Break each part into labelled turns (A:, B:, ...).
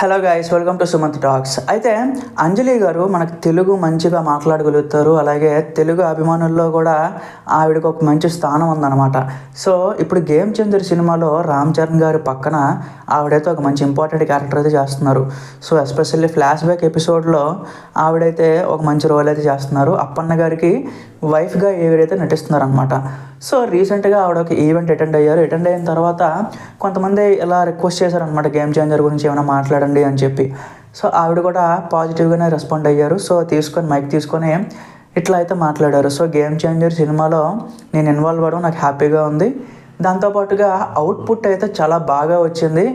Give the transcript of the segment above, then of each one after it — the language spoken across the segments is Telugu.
A: Hello guys, welcome to Sumanth talks. అయితే అంజలి గారు మనకు తెలుగు మంచిగా మాట్లాడగలుగుతారు. అలాగే తెలుగు అభిమానుల్లో కూడా ఆవిడకి ఒక మంచి స్థానం ఉందన్నమాట. సో ఇప్పుడు గేమ్ చేంజర్ సినిమాలో రామ్ చరణ్ గారి పక్కన ఆవిడైతే ఒక మంచి ఇంపార్టెంట్ క్యారెక్టర్ అయితే చేస్తున్నారు. సో ఎస్పెషల్లీ ఫ్లాష్ బ్యాక్ ఎపిసోడ్లో ఆవిడైతే ఒక మంచి రోల్ అయితే చేస్తున్నారు. అప్పన్న గారికి వైఫ్గా ఎవరైతే నటిస్తున్నారు అనమాట. సో రీసెంట్గా ఆవిడ ఒక ఈవెంట్ అటెండ్ అయ్యారు. అటెండ్ అయిన తర్వాత కొంతమంది ఇలా రిక్వెస్ట్ చేశారనమాట, గేమ్ చేంజర్ గురించి ఏమైనా మాట్లాడండి అని చెప్పి. సో ఆవిడ కూడా పాజిటివ్గానే రెస్పాండ్ అయ్యారు. సో మైక్ తీసుకొని ఇట్లా అయితే మాట్లాడారు. సో గేమ్ చేంజర్ సినిమాలో నేను ఇన్వాల్వ్ అవ్వడం నాకు హ్యాపీగా ఉంది. దాంతోపాటుగా అవుట్పుట్ అయితే చాలా బాగా వచ్చింది,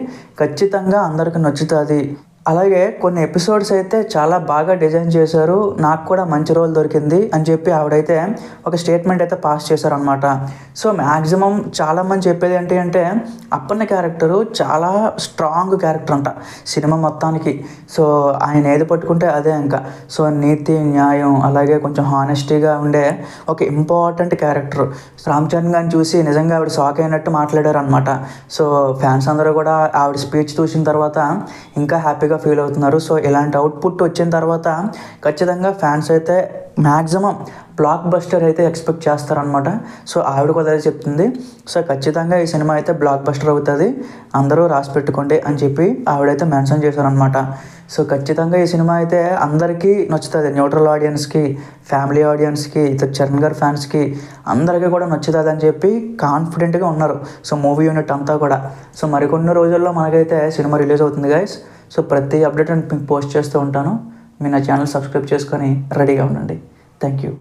A: ఖచ్చితంగా అందరికి నచ్చుతుంది. అలాగే కొన్ని ఎపిసోడ్స్ అయితే చాలా బాగా డిజైన్ చేశారు, నాకు కూడా మంచి రోల్ దొరికింది అని చెప్పి ఆవిడైతే ఒక స్టేట్మెంట్ అయితే పాస్ చేశారనమాట. సో మ్యాక్సిమం చాలామంది చెప్పేది ఏంటి అంటే అప్పన్న క్యారెక్టరు చాలా స్ట్రాంగ్ క్యారెక్టర్ అంట సినిమా మొత్తానికి. సో ఆయన ఏది పట్టుకుంటే అదే ఇంకా. సో నీతి న్యాయం అలాగే కొంచెం హానెస్టీగా ఉండే ఒక ఇంపార్టెంట్ క్యారెక్టర్. రామ్ చరణ్ గారిని చూసి నిజంగా ఆవిడ షాక్ అయినట్టు మాట్లాడారు అనమాట. సో ఫ్యాన్స్ అందరూ కూడా ఆవిడ స్పీచ్ చూసిన తర్వాత ఇంకా హ్యాపీగా ఫీల్ అవుతున్నారు. సో ఇలాంటి అవుట్పుట్ వచ్చిన తర్వాత ఖచ్చితంగా ఫ్యాన్స్ అయితే మ్యాక్సిమం బ్లాక్ బస్టర్ అయితే ఎక్స్పెక్ట్ చేస్తారనమాట. సో ఆవిడ కూడా అదే చెప్తుంది. సో ఖచ్చితంగా ఈ సినిమా అయితే బ్లాక్ బస్టర్ అవుతుంది, అందరూ రాసి పెట్టుకోండి అని చెప్పి ఆవిడైతే మెన్షన్ చేశారనమాట. సో ఖచ్చితంగా ఈ సినిమా అయితే అందరికీ నచ్చుతుంది, న్యూట్రల్ ఆడియన్స్కి, ఫ్యామిలీ ఆడియన్స్కి, ఇతర చరణ్ గారి ఫ్యాన్స్కి అందరికీ కూడా నచ్చుతుంది అని చెప్పి కాన్ఫిడెంట్గా ఉన్నారు. సో మూవీ యూనిట్ అంతా కూడా. సో మరికొన్ని రోజుల్లో మనకైతే సినిమా రిలీజ్ అవుతుంది గైస్. సో ప్రతి అప్డేట్ మీకు పోస్ట్ చేస్తూ ఉంటాను. మీరు నా ఛానల్ సబ్స్క్రైబ్ చేసుకొని రెడీగా ఉండండి. Thank you.